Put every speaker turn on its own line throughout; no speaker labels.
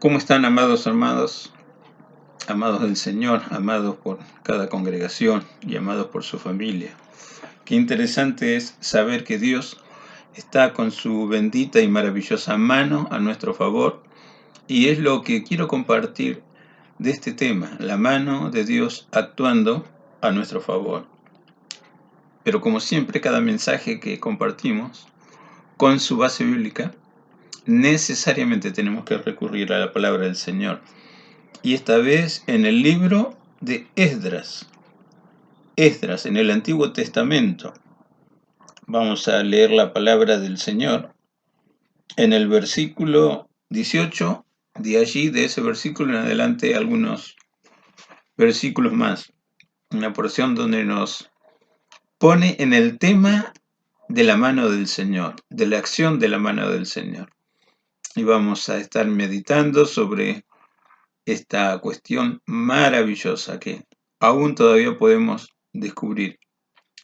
¿Cómo están, amados hermanos, amados del Señor, amados por cada congregación y amados por su familia? Qué interesante es saber que Dios está con su bendita y maravillosa mano a nuestro favor, y es lo que quiero compartir de este tema, la mano de Dios actuando a nuestro favor. Pero como siempre, cada mensaje que compartimos con su base bíblica, necesariamente tenemos que recurrir a la palabra del Señor. Y esta vez en el libro de Esdras. Esdras, en el Antiguo Testamento. Vamos a leer la palabra del Señor en el versículo 18. De allí, de ese versículo en adelante, algunos versículos más. Una porción donde nos pone en el tema de la mano del Señor, de la acción de la mano del Señor. Y vamos a estar meditando sobre esta cuestión maravillosa que aún todavía podemos descubrir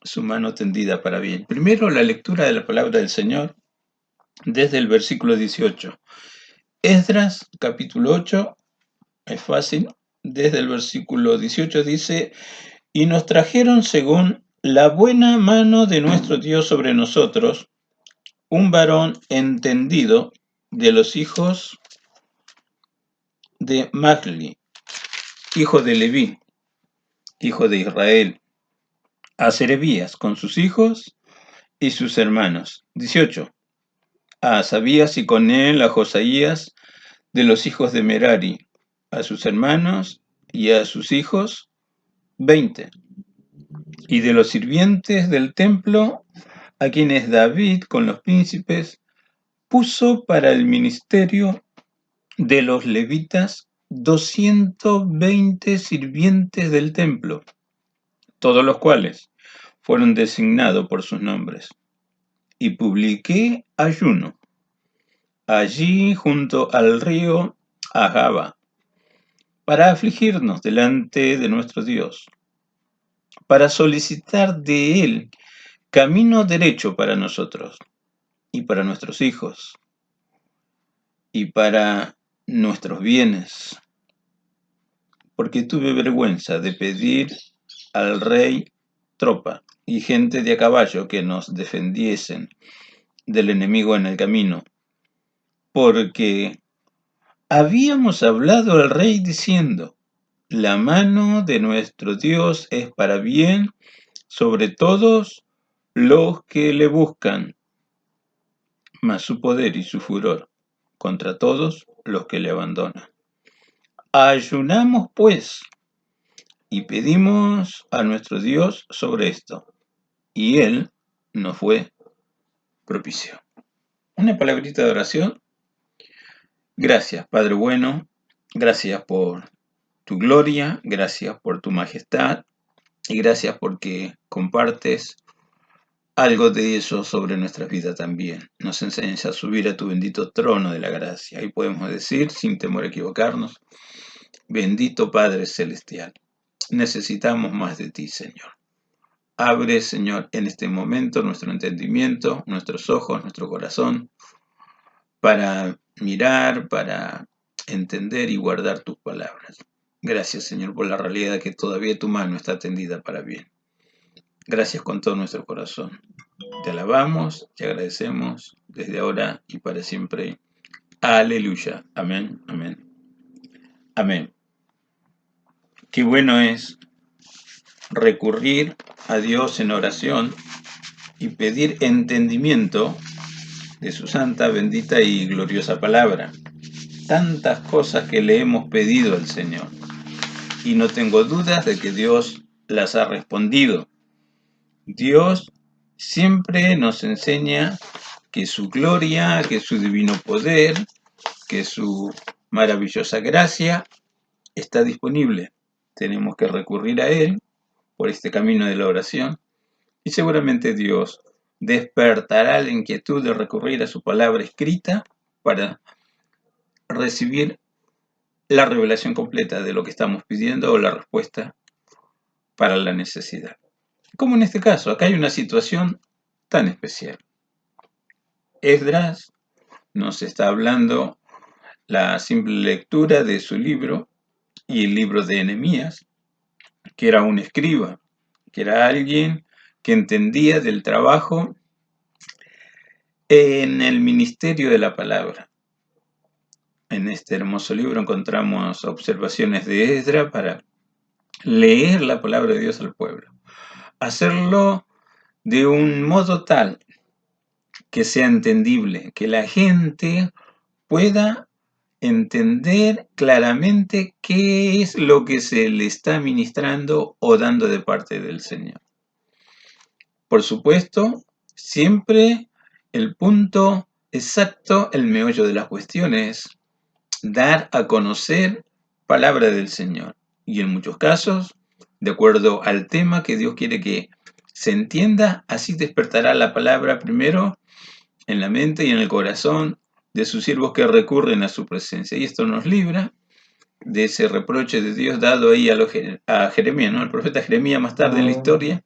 su mano tendida para bien. Primero, la lectura de la palabra del Señor desde el versículo 18. Esdras, capítulo 8, es fácil. Desde el versículo 18 dice: y nos trajeron según la buena mano de nuestro Dios sobre nosotros, un varón entendido de los hijos de Mahli, hijo de Leví, hijo de Israel, a Serebías con sus hijos y sus hermanos. 18. A Asabías y con él a Josaías de los hijos de Merari, a sus hermanos y a sus hijos, 20. Y de los sirvientes del templo, a quienes David con los príncipes puso para el ministerio de los levitas, 220 sirvientes del templo, todos los cuales fueron designados por sus nombres. Y publiqué ayuno allí junto al río Ahava, para afligirnos delante de nuestro Dios, para solicitar de Él camino derecho para nosotros y para nuestros hijos y para nuestros bienes, porque tuve vergüenza de pedir al rey tropa y gente de a caballo que nos defendiesen del enemigo en el camino, porque habíamos hablado al rey diciendo: la mano de nuestro Dios es para bien sobre todos los que le buscan, mas su poder y su furor contra todos los que le abandonan. Ayunamos pues y pedimos a nuestro Dios sobre esto, y Él nos fue propicio. Una palabrita de oración. Gracias, Padre bueno, gracias por tu gloria, gracias por tu majestad, y gracias porque compartes algo de eso sobre nuestra vida también. Nos enseñas a subir a tu bendito trono de la gracia. Y podemos decir, sin temor a equivocarnos: bendito Padre Celestial, necesitamos más de ti, Señor. Abre, Señor, en este momento nuestro entendimiento, nuestros ojos, nuestro corazón, para mirar, para entender y guardar tus palabras. Gracias, Señor, por la realidad que todavía tu mano está tendida para bien. Gracias con todo nuestro corazón. Te alabamos, te agradecemos desde ahora y para siempre. Aleluya. Amén, amén, amén. Qué bueno es recurrir a Dios en oración y pedir entendimiento de su santa, bendita y gloriosa palabra. Tantas cosas que le hemos pedido al Señor, y no tengo dudas de que Dios las ha respondido. Dios siempre nos enseña que su gloria, que su divino poder, que su maravillosa gracia está disponible. Tenemos que recurrir a Él por este camino de la oración, y seguramente Dios despertará la inquietud de recurrir a su palabra escrita para recibir la revelación completa de lo que estamos pidiendo o la respuesta para la necesidad. Como en este caso, acá hay una situación tan especial. Esdras nos está hablando la simple lectura de su libro y el libro de Nehemías, que era un escriba, que era alguien que entendía del trabajo en el ministerio de la palabra. En este hermoso libro encontramos observaciones de Esdra para leer la palabra de Dios al pueblo. Hacerlo de un modo tal que sea entendible, que la gente pueda entender claramente qué es lo que se le está ministrando o dando de parte del Señor. Por supuesto, siempre el punto exacto, el meollo de la cuestión es dar a conocer palabra del Señor. Y en muchos casos, de acuerdo al tema que Dios quiere que se entienda, así despertará la palabra primero en la mente y en el corazón de sus siervos que recurren a su presencia. Y esto nos libra de ese reproche de Dios dado ahí a Jeremías, ¿no? El profeta Jeremías más tarde en la historia,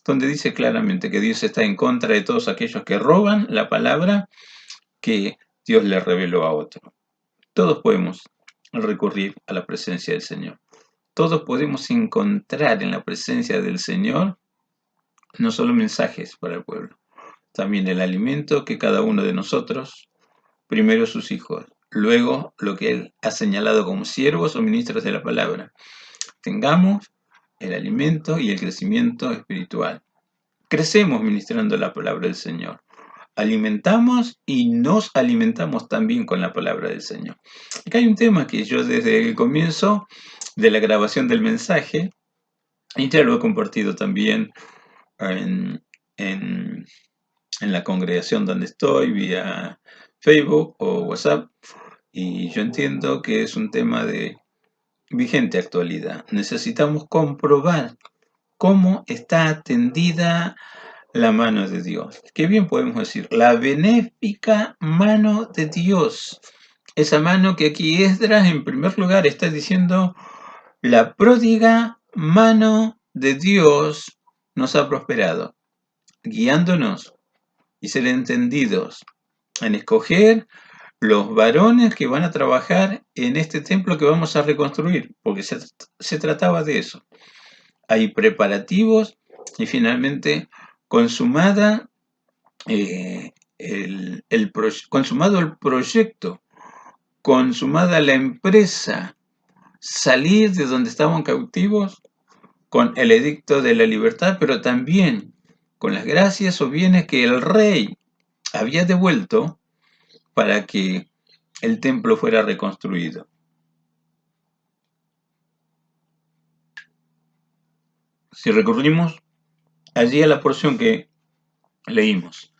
donde dice claramente que Dios está en contra de todos aquellos que roban la palabra que Dios le reveló a otro. Todos podemos recurrir a la presencia del Señor. Todos podemos encontrar en la presencia del Señor no solo mensajes para el pueblo, también el alimento que cada uno de nosotros, primero sus hijos, luego lo que Él ha señalado como siervos o ministros de la palabra, tengamos el alimento y el crecimiento espiritual. Crecemos ministrando la palabra del Señor. Alimentamos y nos alimentamos también con la palabra del Señor. Acá hay un tema que yo desde el comienzo de la grabación del mensaje, y ya lo he compartido también en, en, en la congregación donde estoy, vía Facebook o WhatsApp, y yo entiendo que es un tema de vigente actualidad. Necesitamos comprobar cómo está atendida la mano de Dios. Qué bien podemos decir, la benéfica mano de Dios. Esa mano que aquí Esdras en primer lugar está diciendo, la pródiga mano de Dios nos ha prosperado, guiándonos y ser entendidos en escoger los varones que van a trabajar en este templo que vamos a reconstruir, porque se trataba de eso. Hay preparativos y finalmente consumada consumado el proyecto, consumada la empresa, salir de donde estaban cautivos con el edicto de la libertad, pero también con las gracias o bienes que el rey había devuelto para que el templo fuera reconstruido. Si recurrimos allí a la porción que leímos,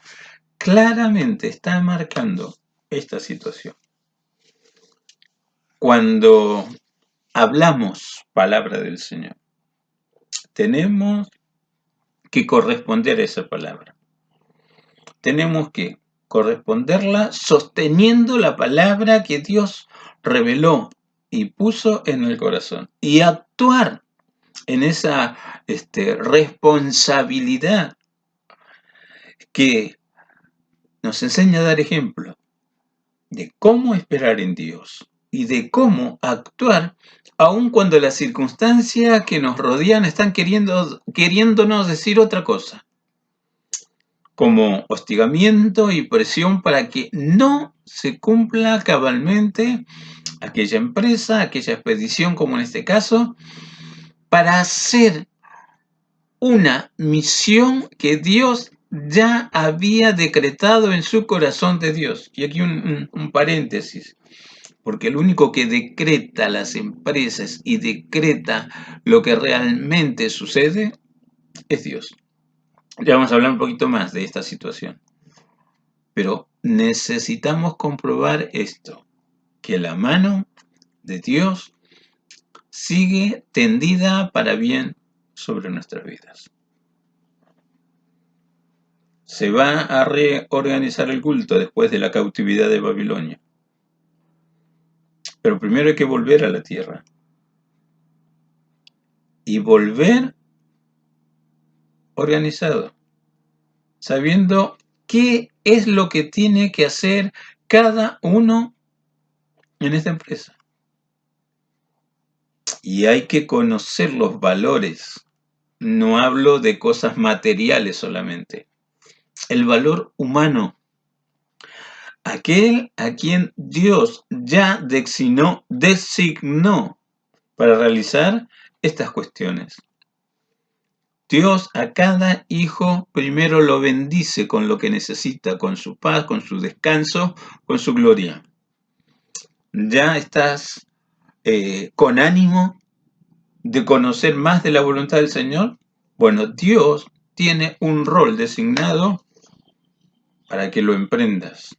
claramente está marcando esta situación. Cuando hablamos palabra del Señor, tenemos que corresponder a esa palabra. Tenemos que corresponderla sosteniendo la palabra que Dios reveló y puso en el corazón. Y actuar en esa responsabilidad que nos enseña a dar ejemplo de cómo esperar en Dios y de cómo actuar aun cuando las circunstancias que nos rodean están queriéndonos decir otra cosa, como hostigamiento y presión para que no se cumpla cabalmente aquella empresa, aquella expedición, como en este caso, para hacer una misión que Dios ya había decretado en su corazón de Dios. Y aquí un paréntesis, porque el único que decreta las empresas y decreta lo que realmente sucede es Dios. Ya vamos a hablar un poquito más de esta situación. Pero necesitamos comprobar esto, que la mano de Dios sigue tendida para bien sobre nuestras vidas. Se va a reorganizar el culto después de la cautividad de Babilonia. Pero primero hay que volver a la tierra. Y volver organizado, sabiendo qué es lo que tiene que hacer cada uno en esta empresa. Y hay que conocer los valores. No hablo de cosas materiales solamente. El valor humano. Aquel a quien Dios ya designó para realizar estas cuestiones. Dios a cada hijo primero lo bendice con lo que necesita, con su paz, con su descanso, con su gloria. Ya estás con ánimo de conocer más de la voluntad del Señor. Bueno, Dios tiene un rol designado para que lo emprendas,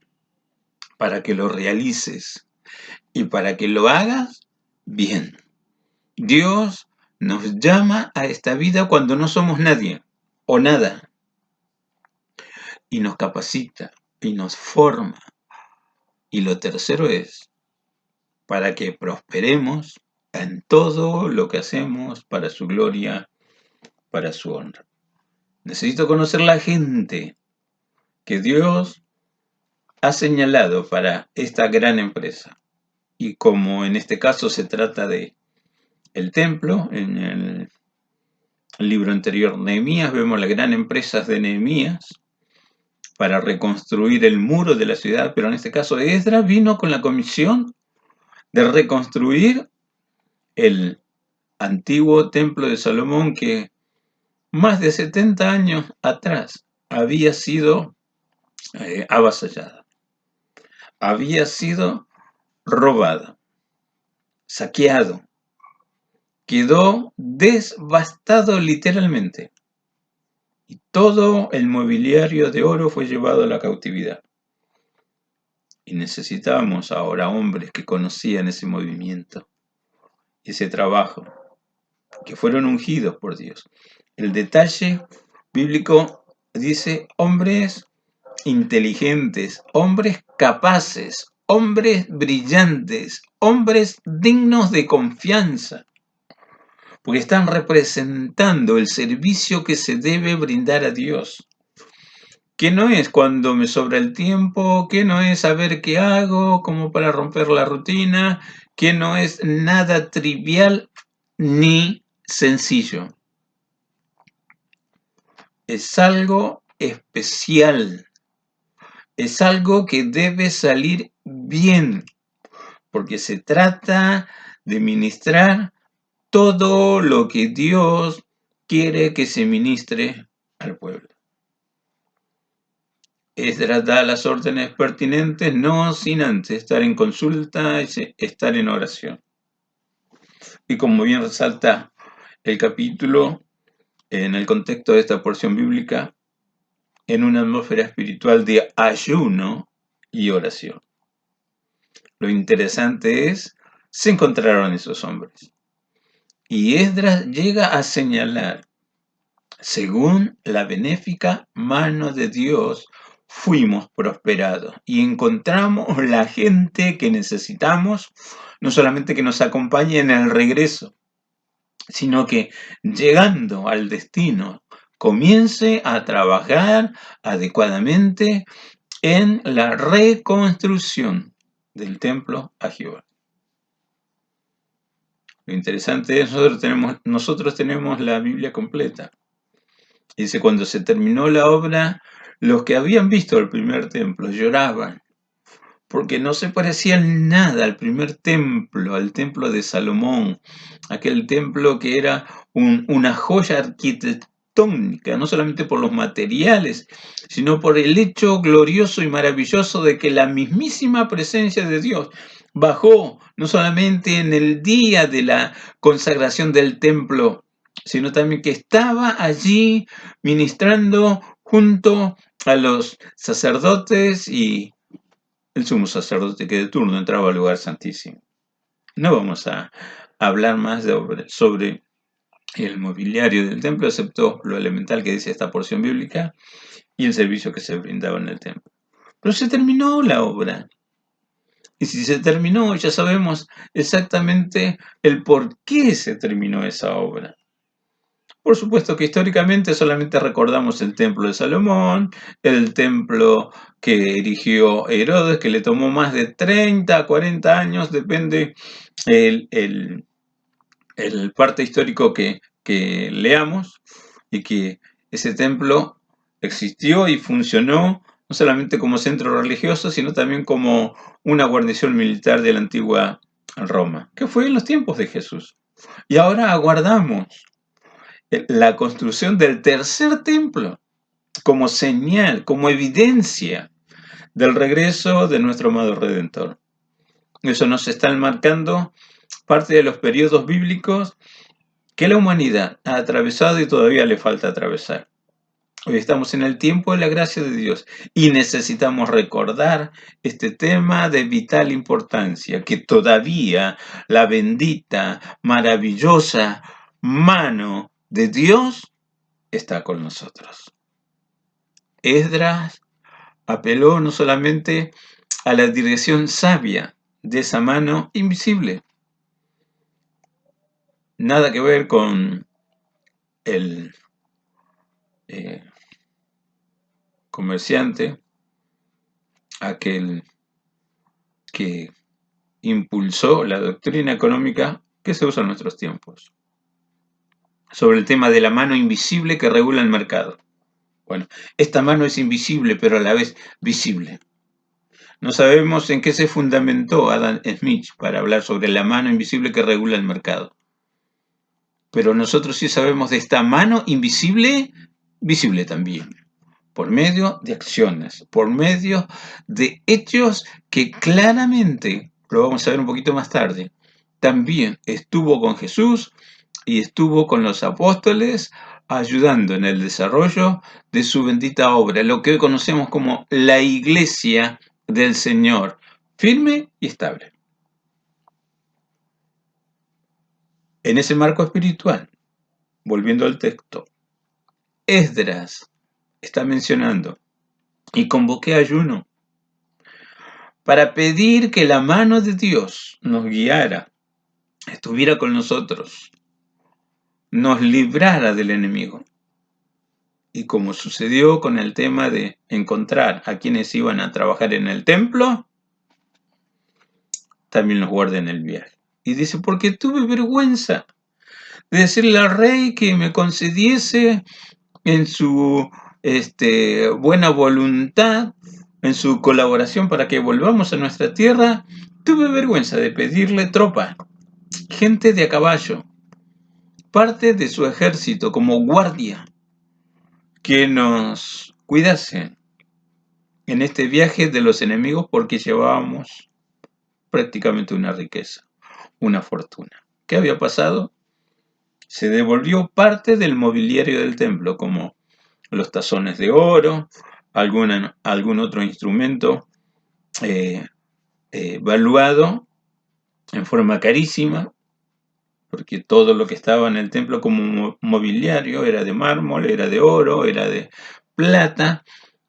para que lo realices y para que lo hagas bien. Dios nos llama a esta vida cuando no somos nadie o nada, y nos capacita y nos forma. Y lo tercero es para que prosperemos en todo lo que hacemos para su gloria, para su honra. Necesito conocer la gente que Dios ha señalado para esta gran empresa. Y como en este caso se trata de el templo, en el libro anterior Nehemías vemos las gran empresas de Nehemías para reconstruir el muro de la ciudad, pero en este caso Esdras vino con la comisión de reconstruir el antiguo templo de Salomón que más de 70 años atrás había sido avasallado, había sido robado, saqueado, quedó devastado literalmente y todo el mobiliario de oro fue llevado a la cautividad. Y necesitábamos ahora hombres que conocían ese movimiento, ese trabajo, que fueron ungidos por Dios. El detalle bíblico dice hombres inteligentes, hombres capaces, hombres brillantes, hombres dignos de confianza, porque están representando el servicio que se debe brindar a Dios. Que no es cuando me sobra el tiempo, que no es saber qué hago, como para romper la rutina, que no es nada trivial ni sencillo. Es algo especial, es algo que debe salir bien, porque se trata de ministrar todo lo que Dios quiere que se ministre al pueblo. Esdras da las órdenes pertinentes, no sin antes estar en consulta y estar en oración. Y como bien resalta el capítulo, en el contexto de esta porción bíblica, en una atmósfera espiritual de ayuno y oración. Lo interesante es, se encontraron esos hombres. Y Esdras llega a señalar, según la benéfica mano de Dios, fuimos prosperados y encontramos la gente que necesitamos, no solamente que nos acompañe en el regreso, sino que llegando al destino, comience a trabajar adecuadamente en la reconstrucción del templo a Jehová. Lo interesante es nosotros tenemos la Biblia completa. Dice, cuando se terminó la obra, los que habían visto el primer templo lloraban, porque no se parecía en nada al primer templo, al templo de Salomón, aquel templo que era una joya arquitectónica, no solamente por los materiales, sino por el hecho glorioso y maravilloso de que la mismísima presencia de Dios bajó, no solamente en el día de la consagración del templo, sino también que estaba allí ministrando junto a los sacerdotes y el sumo sacerdote que de turno entraba al lugar santísimo. No vamos a hablar más sobre el mobiliario del templo, excepto lo elemental que dice esta porción bíblica y el servicio que se brindaba en el templo. Pero se terminó la obra. Y si se terminó, ya sabemos exactamente el por qué se terminó esa obra. Por supuesto que históricamente solamente recordamos el templo de Salomón, el templo que erigió Herodes, que le tomó más de 30 a 40 años, depende el parte histórico que leamos, y que ese templo existió y funcionó no solamente como centro religioso, sino también como una guarnición militar de la antigua Roma, que fue en los tiempos de Jesús. Y ahora aguardamos la construcción del tercer templo como señal, como evidencia del regreso de nuestro amado Redentor. Eso nos está enmarcando parte de los periodos bíblicos que la humanidad ha atravesado y todavía le falta atravesar. Hoy estamos en el tiempo de la gracia de Dios y necesitamos recordar este tema de vital importancia, que todavía la bendita, maravillosa mano de Dios está con nosotros. Esdras apeló no solamente a la dirección sabia de esa mano invisible, nada que ver con el comerciante, aquel que impulsó la doctrina económica que se usa en nuestros tiempos, sobre el tema de la mano invisible que regula el mercado. Bueno, esta mano es invisible, pero a la vez visible. No sabemos en qué se fundamentó Adam Smith para hablar sobre la mano invisible que regula el mercado. Pero nosotros sí sabemos de esta mano invisible, visible también, por medio de acciones, por medio de hechos que claramente, lo vamos a ver un poquito más tarde, también estuvo con Jesús y estuvo con los apóstoles ayudando en el desarrollo de su bendita obra, lo que hoy conocemos como la iglesia del Señor, firme y estable. En ese marco espiritual, volviendo al texto, Esdras está mencionando, y convoqué ayuno para pedir que la mano de Dios nos guiara, estuviera con nosotros, nos librara del enemigo. Y como sucedió con el tema de encontrar a quienes iban a trabajar en el templo, también nos guarda en el viaje. Y dice, porque tuve vergüenza de decirle al rey que me concediese en su buena voluntad, en su colaboración para que volvamos a nuestra tierra, tuve vergüenza de pedirle tropa, gente de a caballo, parte de su ejército como guardia, que nos cuidase en este viaje de los enemigos, porque llevábamos prácticamente una riqueza, una fortuna. ¿Qué había pasado? Se devolvió parte del mobiliario del templo, como los tazones de oro, algún otro instrumento valuado en forma carísima, porque todo lo que estaba en el templo como mobiliario era de mármol, era de oro, era de plata,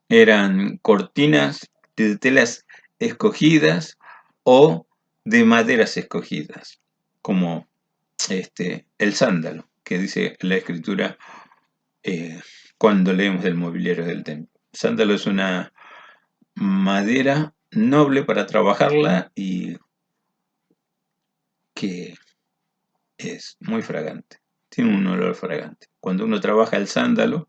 eran cortinas de telas escogidas o de maderas escogidas, como el sándalo, que dice la escritura cuando leemos del mobiliario del templo. Sándalo es una madera noble para trabajarla y que es muy fragante, tiene un olor fragante. Cuando uno trabaja el sándalo,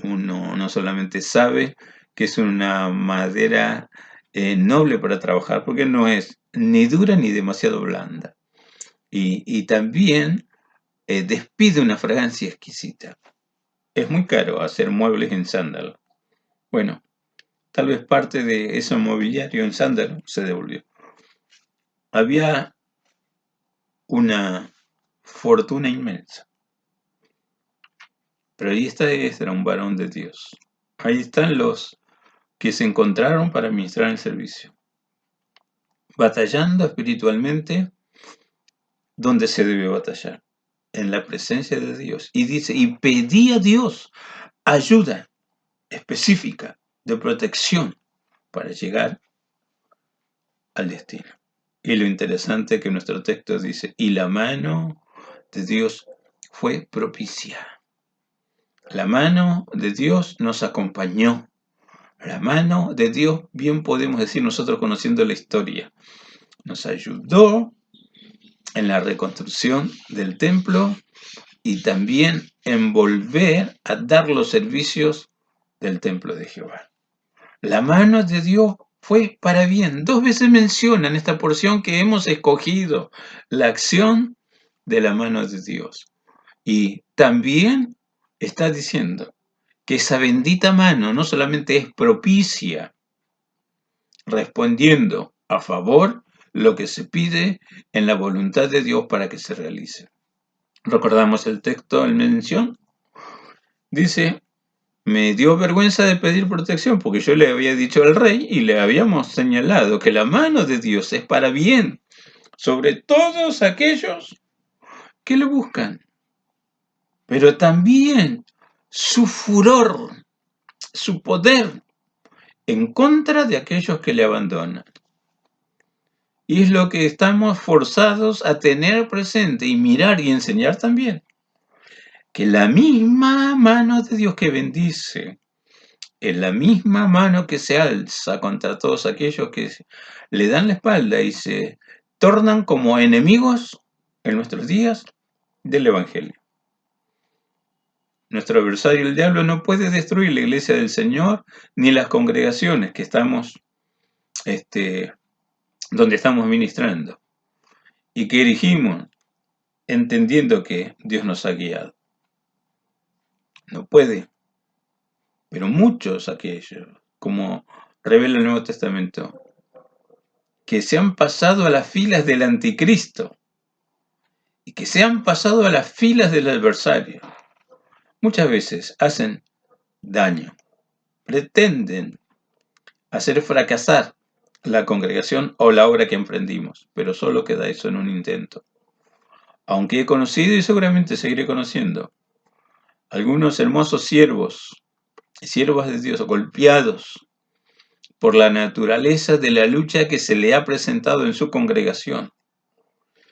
uno no solamente sabe que es una madera noble para trabajar, porque no es ni dura ni demasiado blanda. Y también despide una fragancia exquisita. Es muy caro hacer muebles en sándalo. Bueno, tal vez parte de ese mobiliario en sándalo se devolvió. Había una fortuna inmensa. Pero ahí está Esdras, un varón de Dios. Ahí están los que se encontraron para ministrar el servicio, batallando espiritualmente donde se debe batallar, en la presencia de Dios. Y dice, y pedí a Dios ayuda específica de protección para llegar al destino. Y lo interesante es que nuestro texto dice, y la mano de Dios fue propicia. La mano de Dios nos acompañó. La mano de Dios, bien podemos decir nosotros conociendo la historia, nos ayudó en la reconstrucción del templo y también en volver a dar los servicios del templo de Jehová. La mano de Dios fue para bien. 2 veces menciona en esta porción que hemos escogido la acción de la mano de Dios. Y también está diciendo que esa bendita mano no solamente es propicia, respondiendo a favor lo que se pide en la voluntad de Dios para que se realice. Recordamos el texto en mención. Dice, me dio vergüenza de pedir protección porque yo le había dicho al rey y le habíamos señalado que la mano de Dios es para bien sobre todos aquellos que lo buscan. Pero también su furor, su poder en contra de aquellos que le abandonan. Y es lo que estamos forzados a tener presente y mirar y enseñar también. Que la misma mano de Dios que bendice, es la misma mano que se alza contra todos aquellos que le dan la espalda y se tornan como enemigos en nuestros días del Evangelio. Nuestro adversario, el diablo, no puede destruir la iglesia del Señor ni las congregaciones que estamos, donde estamos ministrando y que erigimos entendiendo que Dios nos ha guiado. No puede, pero muchos aquellos, como revela el Nuevo Testamento, que se han pasado a las filas del anticristo y que se han pasado a las filas del adversario, muchas veces hacen daño, pretenden hacer fracasar la congregación o la obra que emprendimos, pero solo queda eso en un intento. Aunque he conocido y seguramente seguiré conociendo algunos hermosos siervos y siervas de Dios golpeados por la naturaleza de la lucha que se le ha presentado en su congregación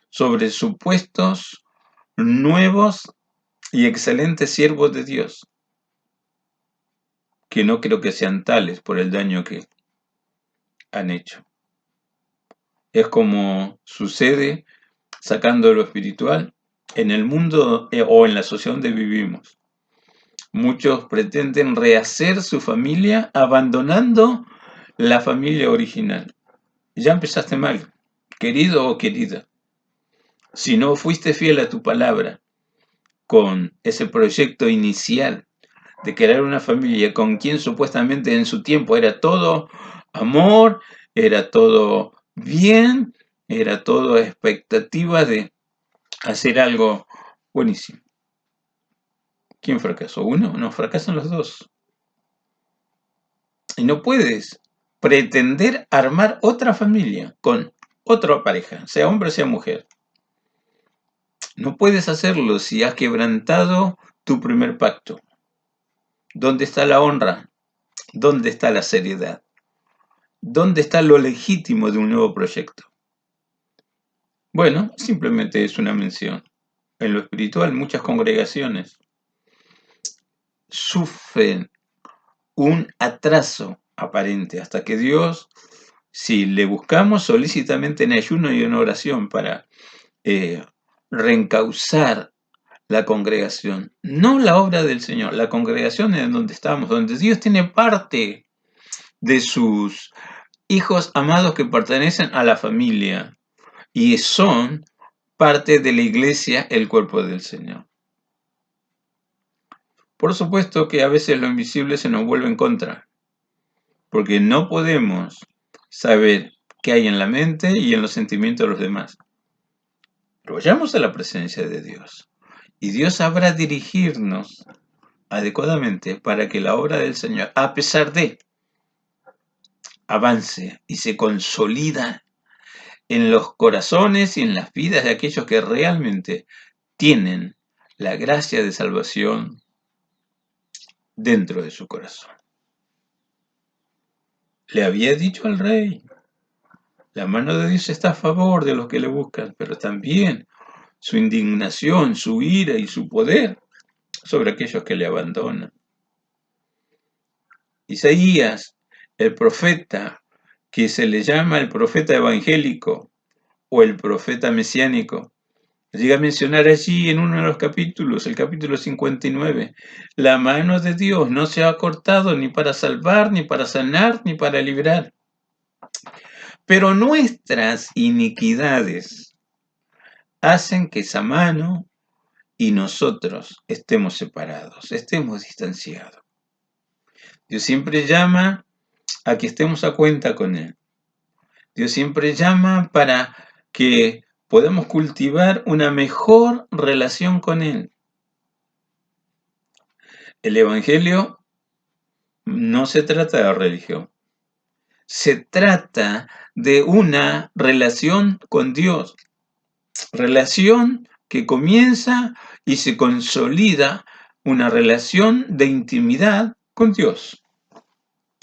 sobre supuestos nuevos y excelentes siervos de Dios, que no creo que sean tales por el daño que han hecho. Es como sucede sacando lo espiritual en el mundo o en la sociedad donde vivimos. Muchos pretenden rehacer su familia abandonando la familia original. Ya empezaste mal, querido o querida. Si no fuiste fiel a tu palabra con ese proyecto inicial de crear una familia con quien supuestamente en su tiempo era todo amor, era todo bien, era todo expectativa de hacer algo buenísimo. ¿Quién fracasó? ¿Uno? No, fracasan los dos. Y no puedes pretender armar otra familia con otra pareja, sea hombre o sea mujer. No puedes hacerlo si has quebrantado tu primer pacto. ¿Dónde está la honra? ¿Dónde está la seriedad? ¿Dónde está lo legítimo de un nuevo proyecto? Bueno, simplemente es una mención. En lo espiritual, muchas congregaciones sufren un atraso aparente hasta que Dios, si le buscamos solícitamente en ayuno y en oración para reencauzar la congregación, no la obra del Señor, la congregación en donde estamos, donde Dios tiene parte de sus hijos amados que pertenecen a la familia y son parte de la iglesia, el cuerpo del Señor. Por supuesto que a veces lo invisible se nos vuelve en contra, porque no podemos saber qué hay en la mente y en los sentimientos de los demás. Pero vayamos a la presencia de Dios y Dios sabrá dirigirnos adecuadamente para que la obra del Señor, a pesar de, avance y se consolida en los corazones y en las vidas de aquellos que realmente tienen la gracia de salvación dentro de su corazón. Le había dicho al rey, la mano de Dios está a favor de los que le buscan, pero también su indignación, su ira y su poder sobre aquellos que le abandonan. Isaías, el profeta, que se le llama el profeta evangélico o el profeta mesiánico, llega a mencionar allí en uno de los capítulos, el capítulo 59, la mano de Dios no se ha cortado ni para salvar, ni para sanar, ni para librar. Pero nuestras iniquidades hacen que esa mano y nosotros estemos separados, estemos distanciados. Dios siempre llama a que estemos a cuenta con Él. Dios siempre llama para que podamos cultivar una mejor relación con Él. El Evangelio no se trata de religión, se trata de una relación con Dios, relación que comienza y se consolida, una relación de intimidad con Dios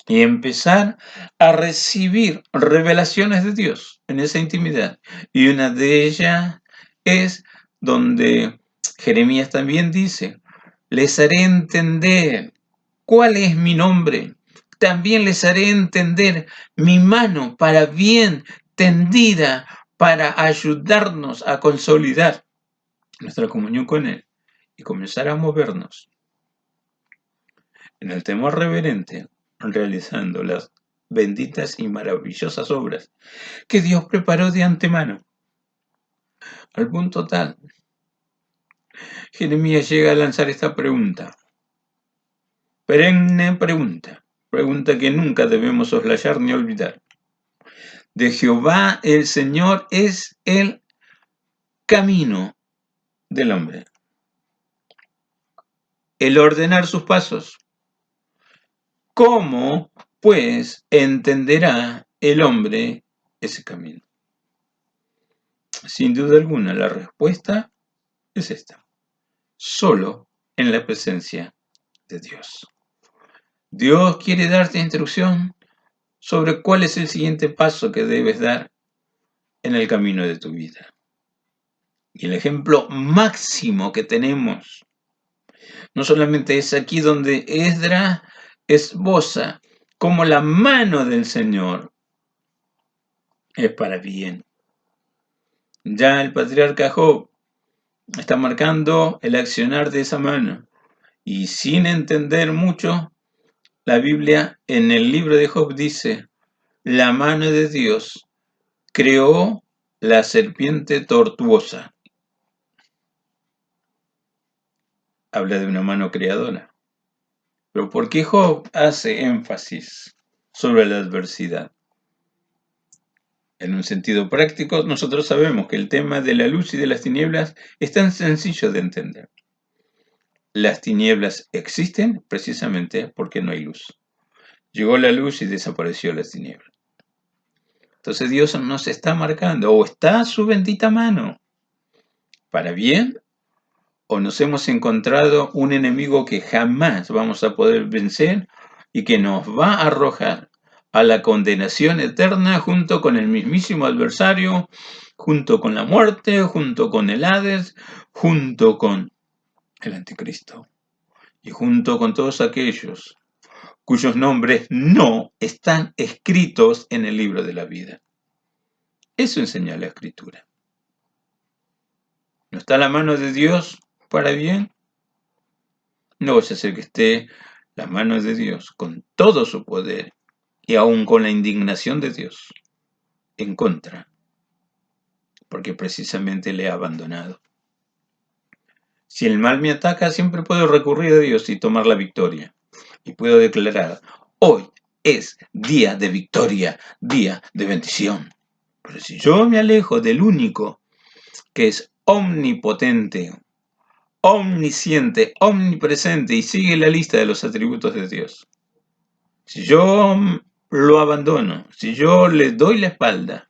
y empezar a recibir revelaciones de Dios en esa intimidad. Y una de ellas es donde Jeremías también dice, les haré entender cuál es mi nombre. También les haré entender mi mano para bien tendida para ayudarnos a consolidar nuestra comunión con Él y comenzar a movernos en el temor reverente, realizando las benditas y maravillosas obras que Dios preparó de antemano. Al punto tal, Jeremías llega a lanzar esta pregunta, perenne pregunta que nunca debemos soslayar ni olvidar. De Jehová el Señor es el camino del hombre, el ordenar sus pasos. ¿Cómo, pues, entenderá el hombre ese camino? Sin duda alguna, la respuesta es esta. Solo en la presencia de Dios. Dios quiere darte instrucción sobre cuál es el siguiente paso que debes dar en el camino de tu vida. Y el ejemplo máximo que tenemos, no solamente es aquí donde Esdras esboza como la mano del Señor es para bien. Ya el patriarca Job está marcando el accionar de esa mano. Y sin entender mucho, la Biblia en el libro de Job dice, la mano de Dios creó la serpiente tortuosa. Habla de una mano creadora. Pero ¿por qué Job hace énfasis sobre la adversidad? En un sentido práctico, nosotros sabemos que el tema de la luz y de las tinieblas es tan sencillo de entender. Las tinieblas existen precisamente porque no hay luz. Llegó la luz y desapareció las tinieblas. Entonces Dios nos está marcando, o está su bendita mano, para bien, o nos hemos encontrado un enemigo que jamás vamos a poder vencer y que nos va a arrojar a la condenación eterna junto con el mismísimo adversario, junto con la muerte, junto con el Hades, junto con el anticristo y junto con todos aquellos cuyos nombres no están escritos en el libro de la vida. Eso enseña la Escritura. ¿No está la mano de Dios para bien? No vaya a ser que esté la mano de Dios con todo su poder y aún con la indignación de Dios en contra, porque precisamente le ha abandonado. Si el mal me ataca, siempre puedo recurrir a Dios y tomar la victoria. Y puedo declarar, hoy es día de victoria, día de bendición. Pero si yo me alejo del único que es omnipotente, omnisciente, omnipresente y sigue la lista de los atributos de Dios, si yo lo abandono, si yo le doy la espalda,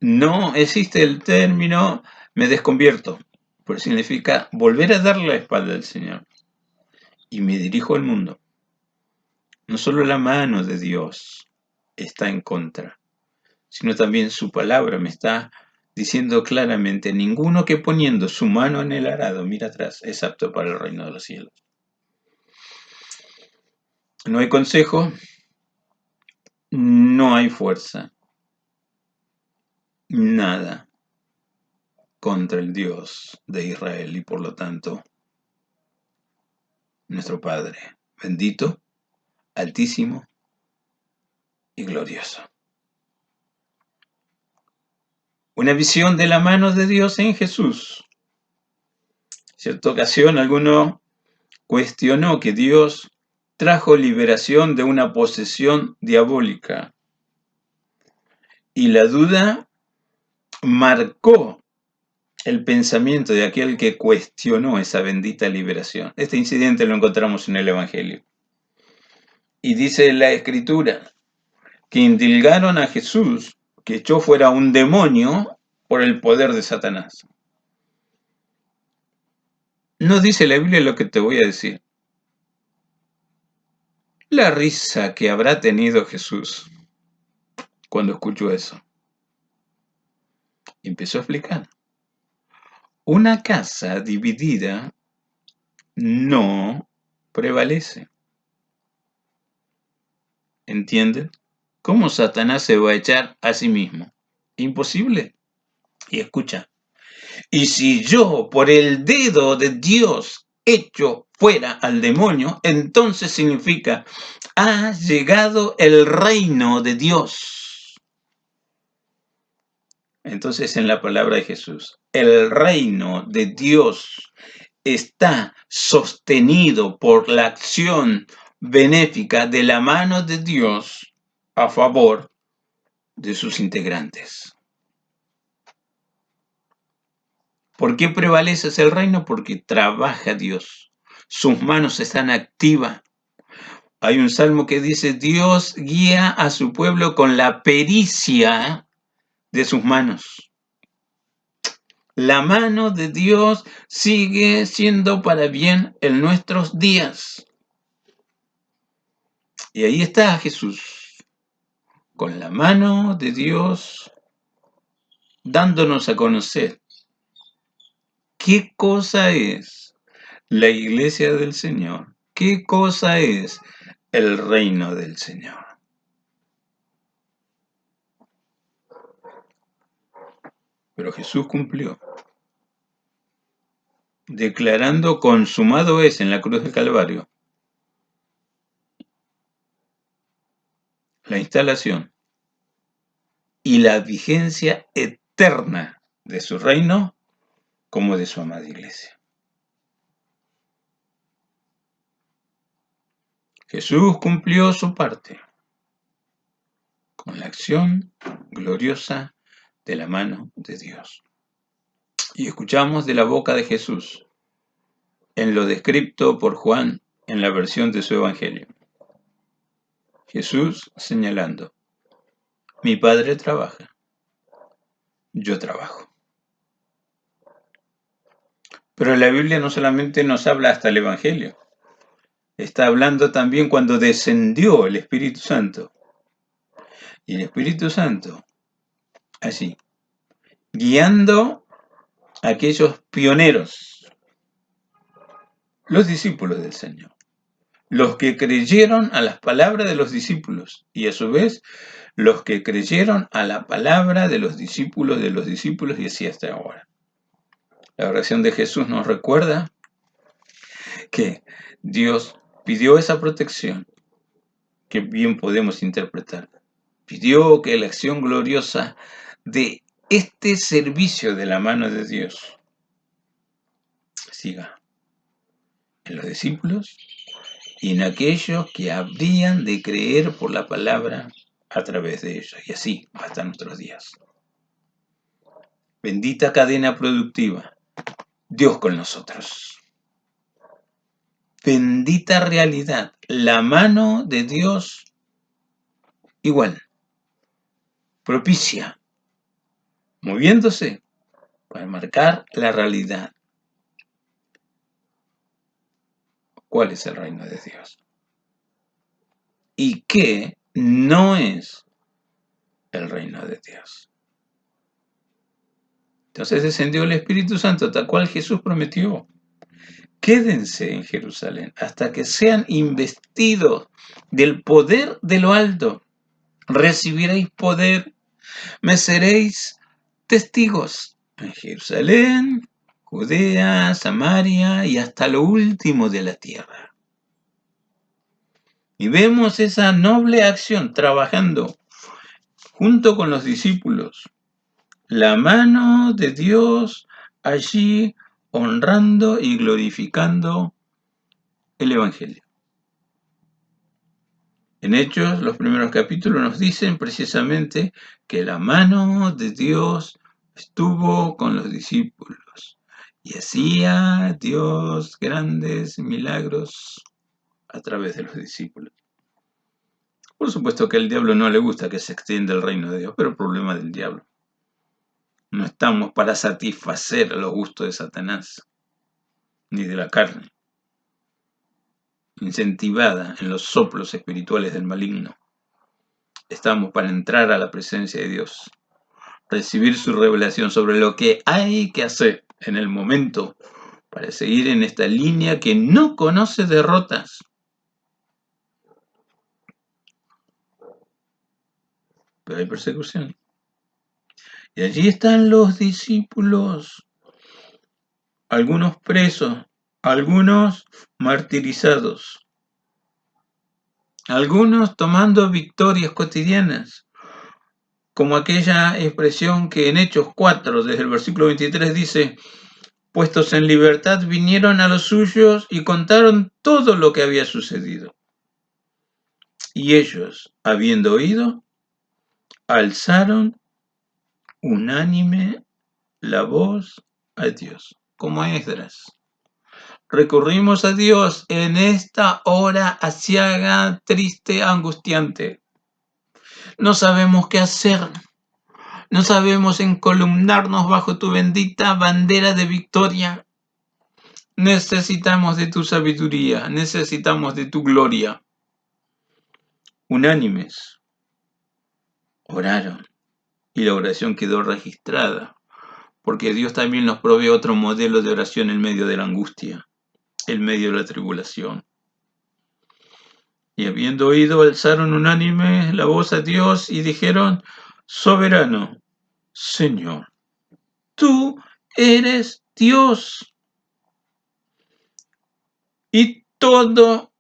no existe el término me desconvierto, pero significa volver a darle la espalda al Señor y me dirijo al mundo. No solo la mano de Dios está en contra, sino también su palabra me está diciendo claramente: ninguno que poniendo su mano en el arado mira atrás es apto para el reino de los cielos. No hay consejo, no hay fuerza, nada contra el Dios de Israel y por lo tanto nuestro Padre, bendito, altísimo y glorioso. Una visión de la mano de Dios en Jesús. En cierta ocasión alguno cuestionó que Dios trajo liberación de una posesión diabólica y la duda marcó el pensamiento de aquel que cuestionó esa bendita liberación. Este incidente lo encontramos en el Evangelio. Y dice la Escritura que indilgaron a Jesús que echó fuera un demonio por el poder de Satanás. No dice la Biblia lo que te voy a decir. La risa que habrá tenido Jesús cuando escuchó eso. Y empezó a explicar. Una casa dividida no prevalece. ¿Entienden? ¿Cómo Satanás se va a echar a sí mismo? Imposible. Y escucha. Y si yo por el dedo de Dios echo fuera al demonio, entonces significa, ha llegado el reino de Dios. Entonces en la palabra de Jesús, el reino de Dios está sostenido por la acción benéfica de la mano de Dios a favor de sus integrantes. ¿Por qué prevalece el reino? Porque trabaja Dios. Sus manos están activas. Hay un salmo que dice: Dios guía a su pueblo con la pericia de sus manos. La mano de Dios sigue siendo para bien en nuestros días. Y ahí está Jesús, con la mano de Dios, dándonos a conocer qué cosa es la iglesia del Señor, qué cosa es el reino del Señor. Pero Jesús cumplió, declarando consumado es en la cruz del Calvario la instalación y la vigencia eterna de su reino como de su amada iglesia. Jesús cumplió su parte con la acción gloriosa de la mano de Dios. Y escuchamos de la boca de Jesús en lo descrito por Juan en la versión de su Evangelio. Jesús señalando: mi Padre trabaja, yo trabajo. Pero la Biblia no solamente nos habla hasta el Evangelio, está hablando también cuando descendió el Espíritu Santo. Y el Espíritu Santo, así, guiando a aquellos pioneros, los discípulos del Señor, los que creyeron a las palabras de los discípulos y a su vez los que creyeron a la palabra de los discípulos y así hasta ahora. La oración de Jesús nos recuerda que Dios pidió esa protección que bien podemos interpretar. Pidió que la acción gloriosa de este servicio de la mano de Dios siga en los discípulos y en aquellos que habrían de creer por la palabra a través de ellos. Y así hasta nuestros días. Bendita cadena productiva. Dios con nosotros. Bendita realidad. La mano de Dios igual. Propicia. Moviéndose para marcar la realidad. ¿Cuál es el reino de Dios? ¿Y qué no es el reino de Dios? Entonces descendió el Espíritu Santo, tal cual Jesús prometió. Quédense en Jerusalén hasta que sean investidos del poder de lo alto. Recibiréis poder, me seréis testigos en Jerusalén, Judea, Samaria y hasta lo último de la tierra. Y vemos esa noble acción trabajando junto con los discípulos. La mano de Dios allí honrando y glorificando el Evangelio. En Hechos, los primeros capítulos nos dicen precisamente que la mano de Dios estuvo con los discípulos y hacía Dios grandes milagros a través de los discípulos. Por supuesto que al diablo no le gusta que se extienda el reino de Dios, pero el problema del diablo. No estamos para satisfacer los gustos de Satanás, ni de la carne, incentivada en los soplos espirituales del maligno. Estamos para entrar a la presencia de Dios, recibir su revelación sobre lo que hay que hacer en el momento para seguir en esta línea que no conoce derrotas. Pero hay persecución. Y allí están los discípulos, algunos presos, algunos martirizados, algunos tomando victorias cotidianas, como aquella expresión que en Hechos 4, desde el versículo 23 dice: puestos en libertad vinieron a los suyos y contaron todo lo que había sucedido. Y ellos, habiendo oído, alzaron unánime la voz a Dios, como Esdras. Recurrimos a Dios en esta hora aciaga, triste, angustiante. No sabemos qué hacer. No sabemos encolumnarnos bajo tu bendita bandera de victoria. Necesitamos de tu sabiduría, necesitamos de tu gloria. Unánimes oraron y la oración quedó registrada, porque Dios también nos provee otro modelo de oración en medio de la angustia, en medio de la tribulación. Y habiendo oído, alzaron unánimes la voz a Dios y dijeron: soberano, Señor, tú eres Dios, y todo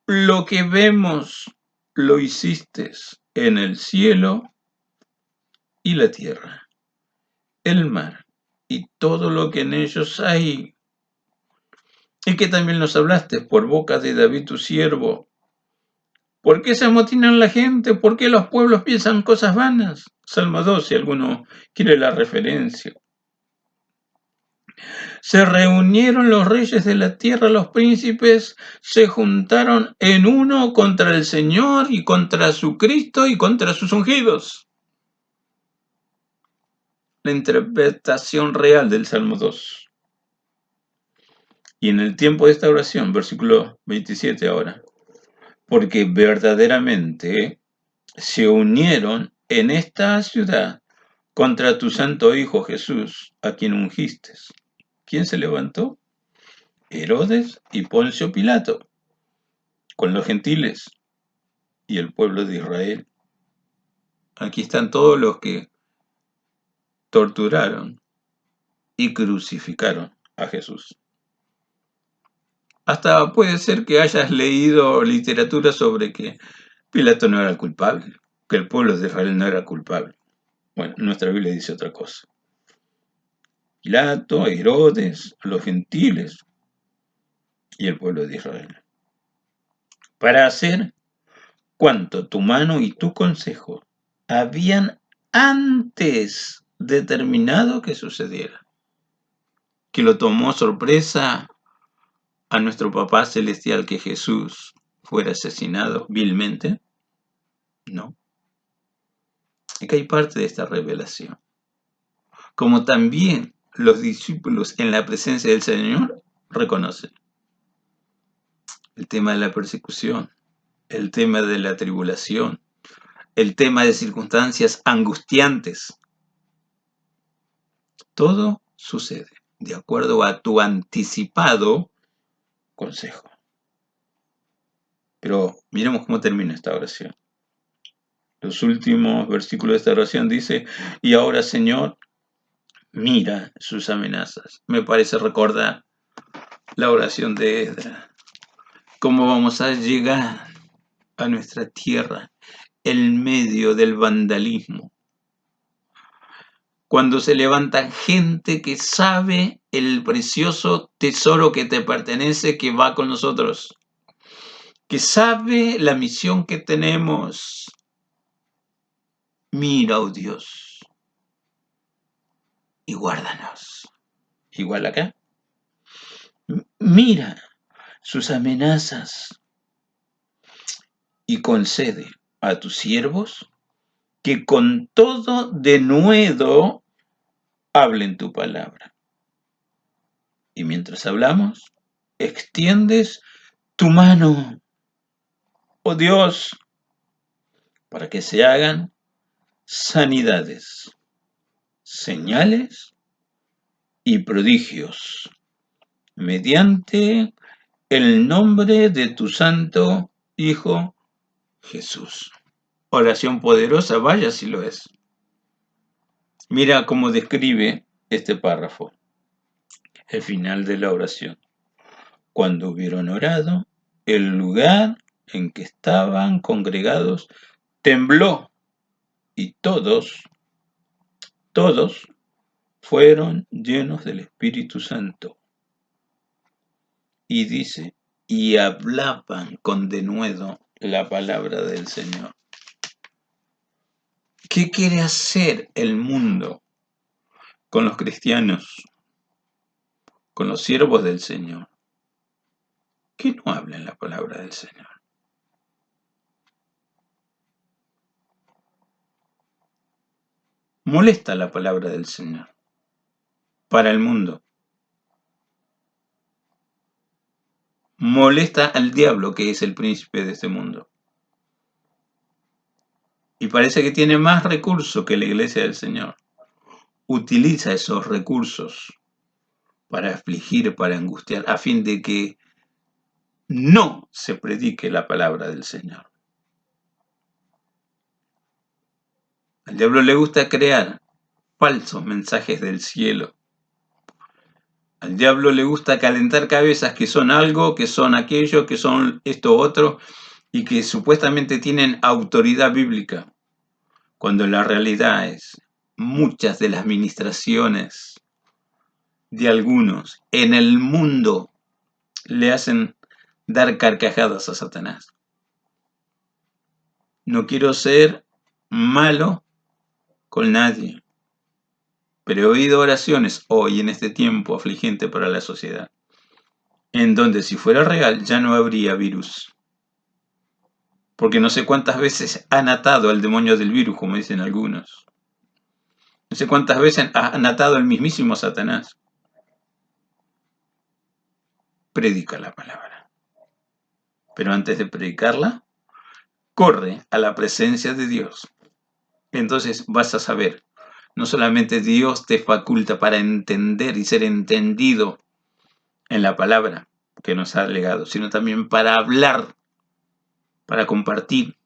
lo que vemos lo hiciste en el cielo y la tierra, el mar y todo lo que en ellos hay. Y que también nos hablaste por boca de David tu siervo. ¿Por qué se amotinan la gente? ¿Por qué los pueblos piensan cosas vanas? Salmo 2, si alguno quiere la referencia. Se reunieron los reyes de la tierra, los príncipes se juntaron en uno contra el Señor y contra su Cristo y contra sus ungidos. La interpretación real del Salmo 2. Y en el tiempo de esta oración, versículo 27 ahora, porque verdaderamente se unieron en esta ciudad contra tu santo Hijo Jesús, a quien ungiste. ¿Quién se levantó? Herodes y Poncio Pilato, con los gentiles y el pueblo de Israel. Aquí están todos los que torturaron y crucificaron a Jesús. Hasta puede ser que hayas leído literatura sobre que Pilato no era culpable, que el pueblo de Israel no era culpable. Bueno, nuestra Biblia dice otra cosa. Pilato, Herodes, los gentiles y el pueblo de Israel. Para hacer cuanto tu mano y tu consejo habían antes determinado que sucediera. Que lo tomó sorpresa a nuestro Papá Celestial que Jesús fuera asesinado vilmente. No. Y que hay parte de esta revelación. Como también los discípulos en la presencia del Señor reconocen el tema de la persecución, el tema de la tribulación, el tema de circunstancias angustiantes. todo sucede de acuerdo a tu anticipado consejo. Pero miremos cómo termina esta oración. Los últimos versículos de esta oración dice, y ahora, Señor, mira sus amenazas. Me parece recordar la oración de Esdras. ¿Cómo vamos a llegar a nuestra tierra en medio del vandalismo? Cuando se levanta gente que sabe el precioso tesoro que te pertenece, que va con nosotros, que sabe la misión que tenemos. Mira, oh Dios, y guárdanos. Igual acá. Mira sus amenazas y concede a tus siervos que con todo denuedo hablen tu palabra. Y mientras hablamos, extiendes tu mano, oh Dios, para que se hagan sanidades, señales y prodigios, mediante el nombre de tu santo Hijo Jesús. Oración poderosa, vaya si lo es. Mira cómo describe este párrafo, el final de la oración. Cuando hubieron orado, el lugar en que estaban congregados tembló y todos fueron llenos del Espíritu Santo. Y dice, y hablaban con denuedo la palabra del Señor. ¿Qué quiere hacer el mundo con los cristianos, con los siervos del Señor? Que no hablen la palabra del Señor. Molesta la palabra del Señor para el mundo. Molesta al diablo, que es el príncipe de este mundo. Y parece que tiene más recursos que la iglesia del Señor. Utiliza esos recursos para afligir, para angustiar, a fin de que no se predique la palabra del Señor. Al diablo le gusta crear falsos mensajes del cielo. Al diablo le gusta calentar cabezas que son algo, que son aquello, que son esto otro, y que supuestamente tienen autoridad bíblica, cuando la realidad es muchas de las ministraciones de algunos en el mundo le hacen dar carcajadas a Satanás. No quiero ser malo con nadie, pero he oído oraciones hoy en este tiempo afligente para la sociedad, en donde si fuera real ya no habría virus. Porque no sé cuántas veces han atado al demonio del virus, como dicen algunos. No sé cuántas veces han atado al mismísimo Satanás. Predica la palabra. Pero antes de predicarla, corre a la presencia de Dios. Entonces vas a saber, no solamente Dios te faculta para entender y ser entendido en la palabra que nos ha legado, sino también para hablar, para compartir,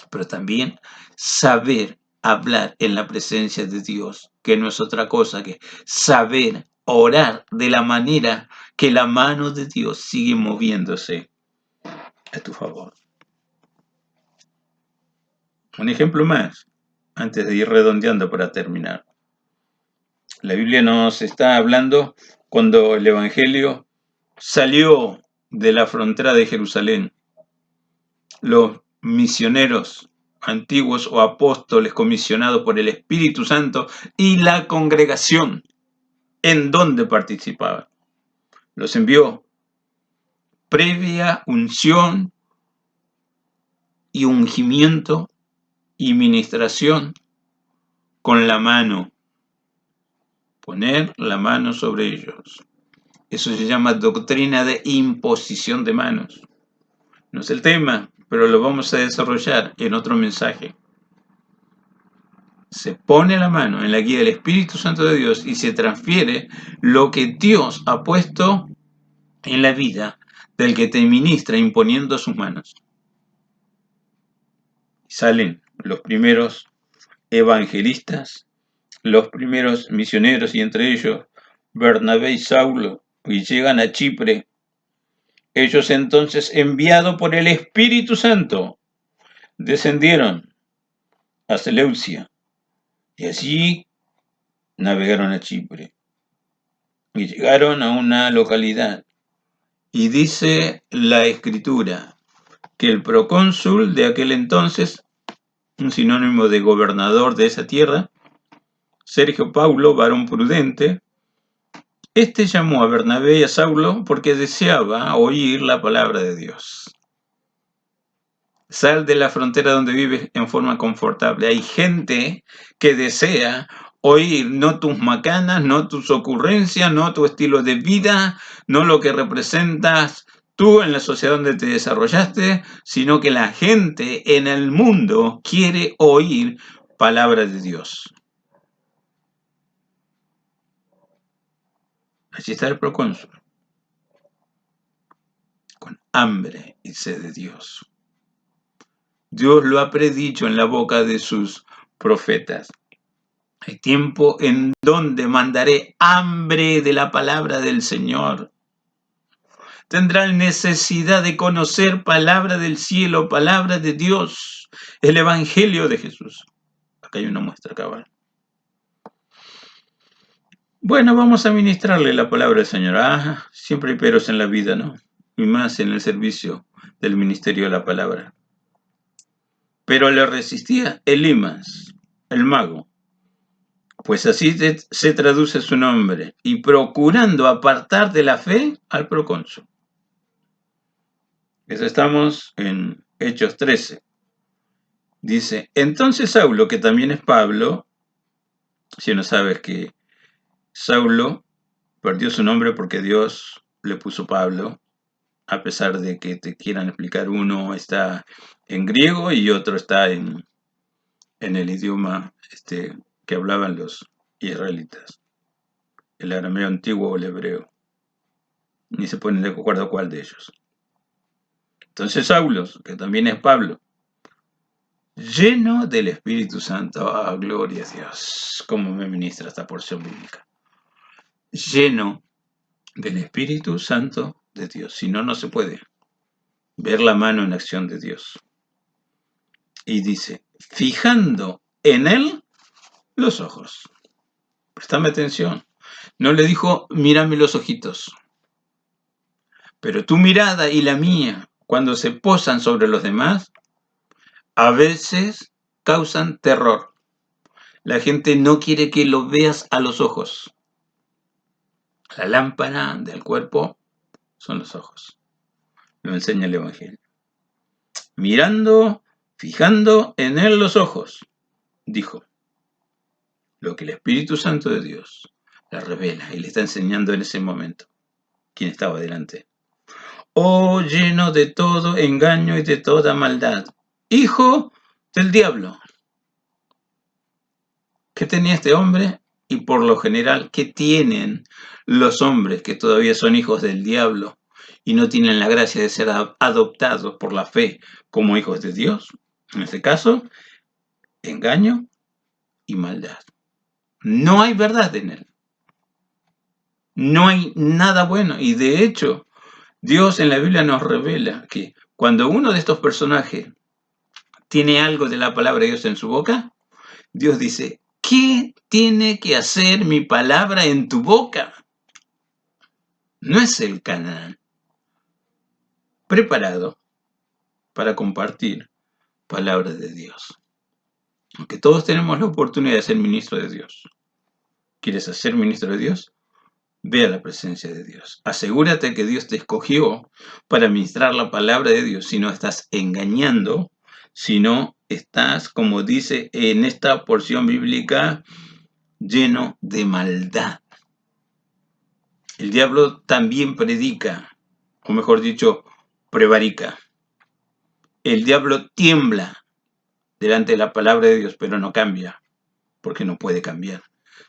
pero también saber hablar en la presencia de Dios, que no es otra cosa que saber orar de la manera que la mano de Dios sigue moviéndose a tu favor. Un ejemplo más, antes de ir redondeando para terminar. La Biblia nos está hablando cuando el Evangelio salió de la frontera de Jerusalén. Los misioneros antiguos o apóstoles comisionados por el Espíritu Santo y la congregación en donde participaban. Los envió previa unción y ungimiento y ministración con la mano. Poner la mano sobre ellos. Eso se llama doctrina de imposición de manos. No es el tema, pero lo vamos a desarrollar en otro mensaje. se pone la mano en la guía del Espíritu Santo de Dios y se transfiere lo que Dios ha puesto en la vida del que te ministra imponiendo sus manos. Salen los primeros evangelistas, los primeros misioneros, y entre ellos Bernabé y Saulo, y llegan a Chipre. Ellos entonces, enviados por el Espíritu Santo, descendieron a Seleucia y allí navegaron a Chipre y llegaron a una localidad. Y dice la escritura que el procónsul de aquel entonces, un sinónimo de gobernador de esa tierra, Sergio Paulo, varón prudente, este llamó a Bernabé y a Saulo porque deseaba oír la palabra de Dios. Sal de la frontera donde vives en forma confortable. Hay gente que desea oír no tus macanas, no tus ocurrencias, no tu estilo de vida, no lo que representas tú en la sociedad donde te desarrollaste, sino que la gente en el mundo quiere oír palabra de Dios. Allí está el procónsul, con hambre y sed de Dios. Dios lo ha predicho en la boca de sus profetas. Hay tiempo en donde mandaré hambre de la palabra del Señor. Tendrán necesidad de conocer palabra del cielo, palabra de Dios, el Evangelio de Jesús. Acá hay una muestra cabal. Bueno, vamos a ministrarle la palabra del Señor. Siempre hay peros en la vida, ¿no? Y más en el servicio del ministerio de la palabra. Pero le resistía Elimas, el mago, pues así se traduce su nombre, y procurando apartar de la fe al procónsul. Eso estamos en Hechos 13. Dice, entonces Saulo, que también es Pablo, si no sabes que Saulo perdió su nombre porque Dios le puso Pablo, a pesar de que te quieran explicar, uno está en griego y otro está en el idioma que hablaban los israelitas, el arameo antiguo o el hebreo. Ni se ponen de acuerdo cuál de ellos. Entonces Saulo, que también es Pablo, lleno del Espíritu Santo, gloria a Dios, cómo me ministra esta porción bíblica, lleno del Espíritu Santo de Dios, si no, no se puede ver la mano en acción de Dios. Y dice, fijando en él los ojos. Préstame atención. No le dijo, mírame los ojitos. Pero tu mirada y la mía, cuando se posan sobre los demás, a veces causan terror. La gente no quiere que lo veas a los ojos. La lámpara del cuerpo son los ojos. Lo enseña el Evangelio. Mirando, fijando en él los ojos, dijo, lo que el Espíritu Santo de Dios le revela y le está enseñando en ese momento. ¿Quién estaba delante? Oh, lleno de todo engaño y de toda maldad, hijo del diablo. ¿Qué tenía este hombre? Y por lo general, ¿qué tienen los hombres que todavía son hijos del diablo y no tienen la gracia de ser adoptados por la fe como hijos de Dios? En este caso, engaño y maldad. No hay verdad en él. No hay nada bueno. Y de hecho, Dios en la Biblia nos revela que cuando uno de estos personajes tiene algo de la palabra de Dios en su boca, Dios dice, ¿qué tiene que hacer mi palabra en tu boca? No es el canal preparado para compartir palabra de Dios. Aunque todos tenemos la oportunidad de ser ministro de Dios. ¿Quieres ser ministro de Dios? Ve a la presencia de Dios. Asegúrate que Dios te escogió para ministrar la palabra de Dios. Si no estás engañando, si no estás, como dice en esta porción bíblica, lleno de maldad. El diablo también predica, o mejor dicho, prevarica. El diablo tiembla delante de la palabra de Dios, pero no cambia. porque no puede cambiar.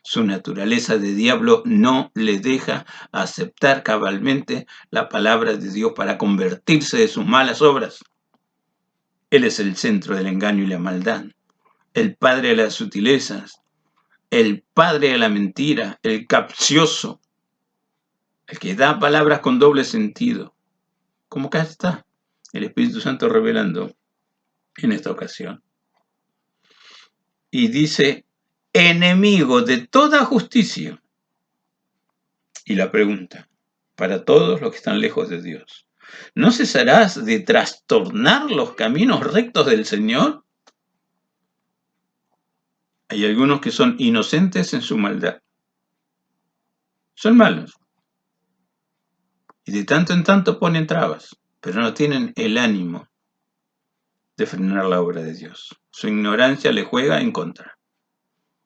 Su naturaleza de diablo no le deja aceptar cabalmente la palabra de Dios para convertirse de sus malas obras. Él es el centro del engaño y la maldad, el padre de las sutilezas, el padre de la mentira, el capcioso, el que da palabras con doble sentido. Como acá está el Espíritu Santo revelando en esta ocasión. Y dice, enemigo de toda justicia. Y la pregunta, para todos los que están lejos de Dios, ¿no cesarás de trastornar los caminos rectos del Señor? Hay algunos que son inocentes en su maldad. Son malos. Y de tanto en tanto ponen trabas, pero no tienen el ánimo de frenar la obra de Dios. Su ignorancia le juega en contra.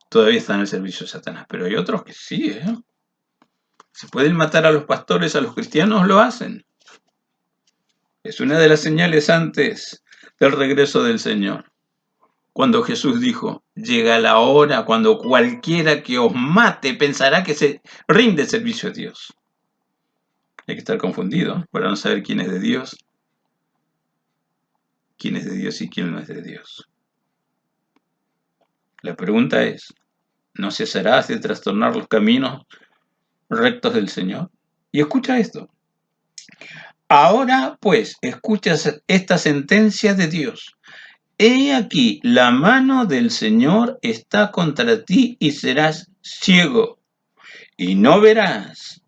Todavía están al servicio de Satanás, pero hay otros que sí, ¿eh? Si pueden matar a los pastores, a los cristianos, lo hacen. Es una de las señales antes del regreso del Señor. Cuando Jesús dijo, llega la hora cuando cualquiera que os mate pensará que se rinde servicio a Dios. Hay que estar confundido para no saber quién es de Dios y quién no es de Dios. La pregunta es, ¿no cesarás de trastornar los caminos rectos del Señor? Y escucha esto. Ahora, pues, escuchas esta sentencia de Dios. He aquí, la mano del Señor está contra ti y serás ciego, y no verás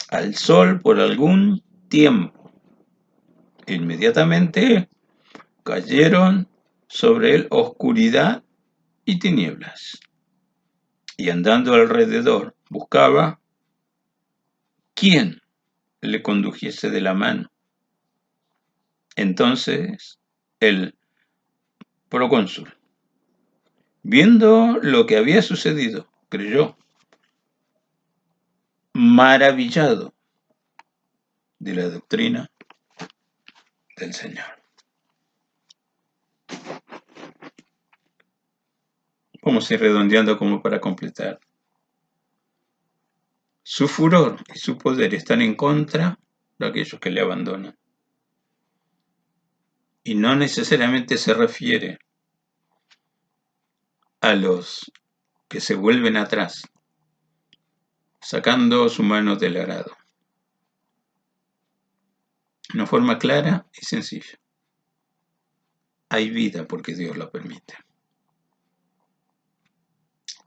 al sol por algún tiempo. Inmediatamente cayeron sobre él oscuridad y tinieblas. Y andando alrededor, buscaba quién le condujese de la mano. Entonces el procónsul, viendo lo que había sucedido, creyó, maravillado de la doctrina del Señor. Vamos a ir redondeando como para completar. Su furor y su poder están en contra de aquellos que le abandonan. Y no necesariamente se refiere a los que se vuelven atrás, sacando su mano del arado. Una forma clara y sencilla. Hay vida porque Dios lo permite.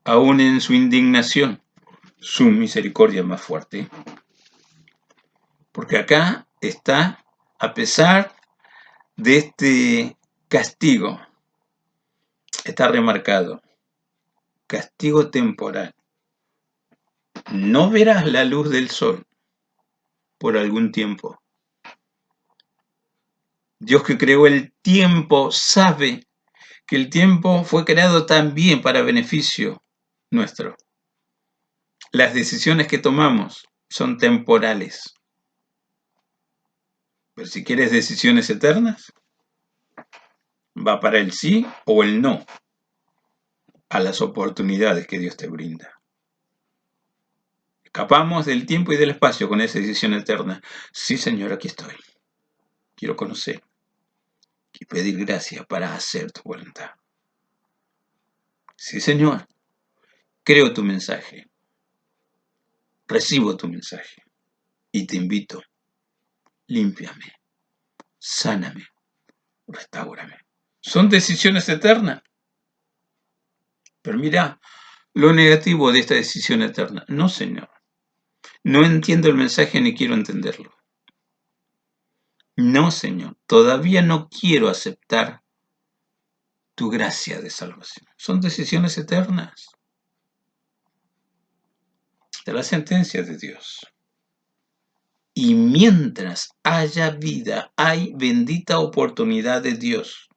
Aún en su indignación, su misericordia es más fuerte. Porque acá está, a pesar de este castigo, está remarcado, castigo temporal. No verás la luz del sol por algún tiempo. Dios que creó el tiempo sabe que el tiempo fue creado también para beneficio nuestro. Las decisiones que tomamos son temporales. Pero si quieres decisiones eternas, va para el sí o el no a las oportunidades que Dios te brinda. Escapamos del tiempo y del espacio con esa decisión eterna. Sí, Señor, aquí estoy. Quiero conocer y pedir gracia para hacer tu voluntad. Sí, Señor, creo tu mensaje. Recibo tu mensaje y te invito. Límpiame, sáname, restáurame. Son decisiones eternas. Pero mira lo negativo de esta decisión eterna. No, Señor. No entiendo el mensaje ni quiero entenderlo. No, Señor. Todavía no quiero aceptar tu gracia de salvación. Son decisiones eternas. De la sentencia de Dios. Y mientras haya vida, hay bendita oportunidad de Dios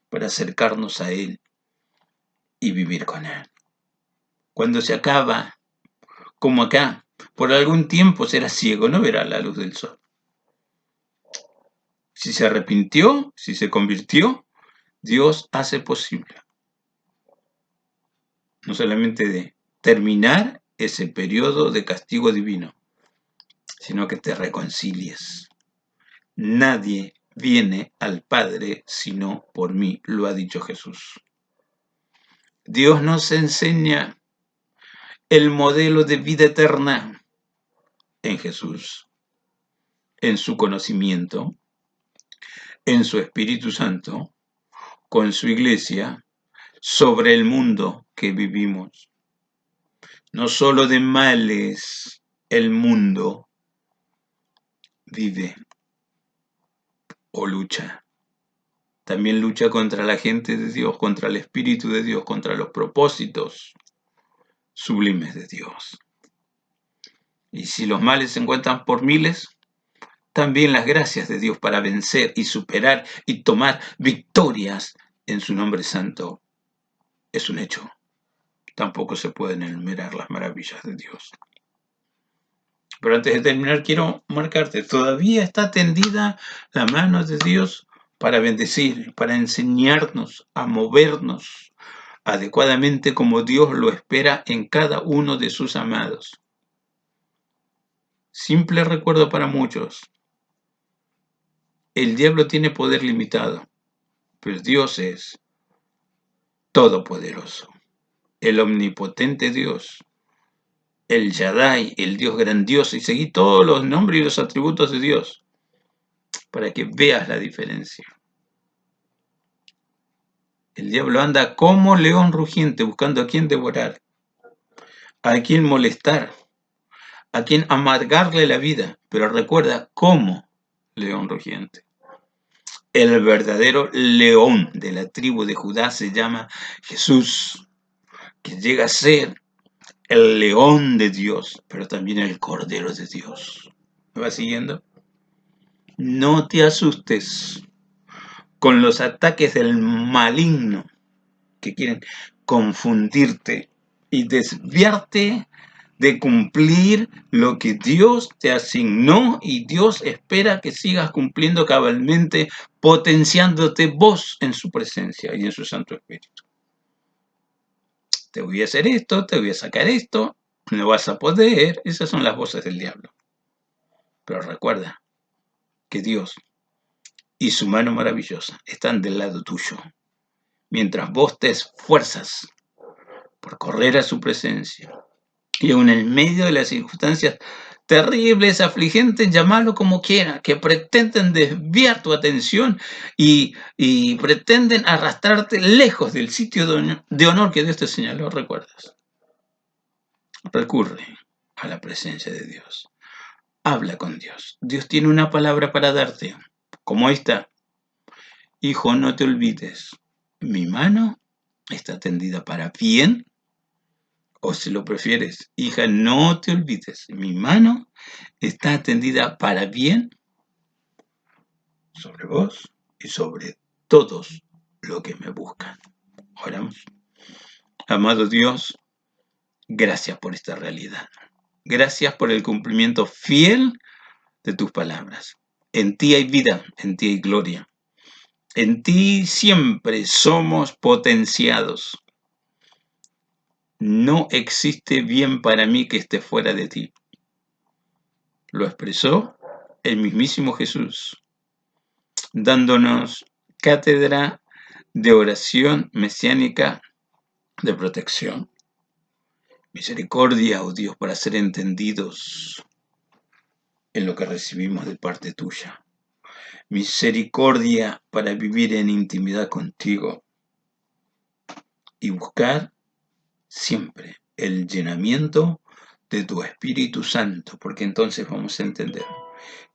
para acercarnos a Él y vivir con Él. Cuando se acaba, como acá, por algún tiempo será ciego, no verá la luz del sol. Si se arrepintió, si se convirtió, Dios hace posible no solamente de terminar ese periodo de castigo divino, sino que te reconcilies. Nadie viene al Padre sino por mí, lo ha dicho Jesús. Dios nos enseña el modelo de vida eterna en Jesús, en su conocimiento, en su Espíritu Santo, con su iglesia, sobre el mundo que vivimos. No solo de males el mundo vive o lucha. También lucha contra la gente de Dios, contra el Espíritu de Dios, contra los propósitos sublimes de Dios. Y si los males se encuentran por miles, también las gracias de Dios para vencer y superar y tomar victorias en su nombre santo es un hecho. Tampoco se pueden enumerar las maravillas de Dios. Pero antes de terminar, quiero marcarte, todavía está tendida la mano de Dios para bendecir, para enseñarnos a movernos adecuadamente como Dios lo espera en cada uno de sus amados. Simple recuerdo para muchos. El diablo tiene poder limitado, pero Dios es todopoderoso. El omnipotente Dios, el Shaddai, el Dios grandioso, y seguí todos los nombres y los atributos de Dios para que veas la diferencia. El diablo anda como león rugiente buscando a quien devorar, a quien molestar, a quien amargarle la vida, pero recuerda cómo león rugiente. El verdadero león de la tribu de Judá se llama Jesús, que llega a ser el león de Dios, pero también el cordero de Dios. ¿Me va siguiendo? No te asustes con los ataques del maligno que quieren confundirte y desviarte de cumplir lo que Dios te asignó, y Dios espera que sigas cumpliendo cabalmente, potenciándote vos en su presencia y en su Santo Espíritu. Te voy a hacer esto, te voy a sacar esto, no vas a poder. Esas son las voces del diablo. Pero recuerda que Dios y su mano maravillosa están del lado tuyo. Mientras vos te esfuerzas por correr a su presencia, y aún en medio de las circunstancias terribles, afligentes, llamarlo como quiera, que pretenden desviar tu atención y pretenden arrastrarte lejos del sitio de honor que Dios te señaló, recuerdas. Recurre a la presencia de Dios. Habla con Dios. Dios tiene una palabra para darte, como esta: hijo, no te olvides, mi mano está tendida para bien. O si lo prefieres, hija, no te olvides, mi mano está tendida para bien sobre vos y sobre todos los que me buscan. Oramos. Amado Dios, gracias por esta realidad. Gracias por el cumplimiento fiel de tus palabras. En ti hay vida, en ti hay gloria. En ti siempre somos potenciados. No existe bien para mí que esté fuera de ti. Lo expresó el mismísimo Jesús, dándonos cátedra de oración mesiánica de protección. Misericordia, oh Dios, para ser entendidos en lo que recibimos de parte tuya. Misericordia para vivir en intimidad contigo y buscar siempre el llenamiento de tu Espíritu Santo, porque entonces vamos a entender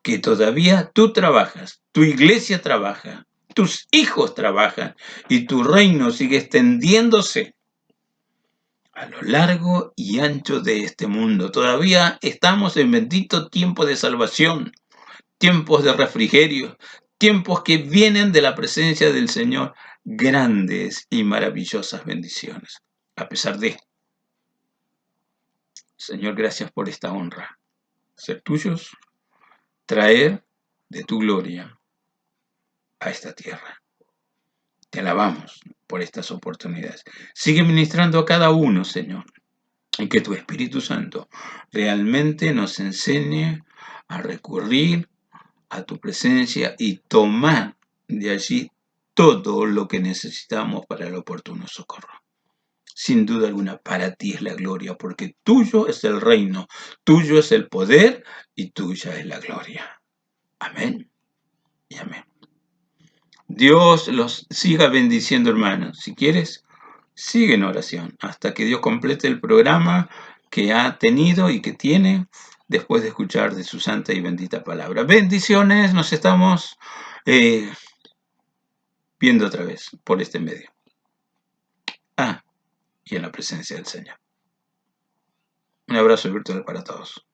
que todavía tú trabajas, tu iglesia trabaja, tus hijos trabajan y tu reino sigue extendiéndose a lo largo y ancho de este mundo. Todavía estamos en bendito tiempo de salvación, tiempos de refrigerio, tiempos que vienen de la presencia del Señor, grandes y maravillosas bendiciones. A pesar de, Señor, gracias por esta honra, ser tuyos, traer de tu gloria a esta tierra. Te alabamos por estas oportunidades. Sigue ministrando a cada uno, Señor, y que tu Espíritu Santo realmente nos enseñe a recurrir a tu presencia y tomar de allí todo lo que necesitamos para el oportuno socorro. Sin duda alguna, para ti es la gloria, porque tuyo es el reino, tuyo es el poder y tuya es la gloria. Amén y amén. Dios los siga bendiciendo, hermanos. Si quieres, sigue en oración hasta que Dios complete el programa que ha tenido y que tiene después de escuchar de su santa y bendita palabra. Bendiciones, nos estamos viendo otra vez por este medio. Y en la presencia del Señor. Un abrazo virtual para todos.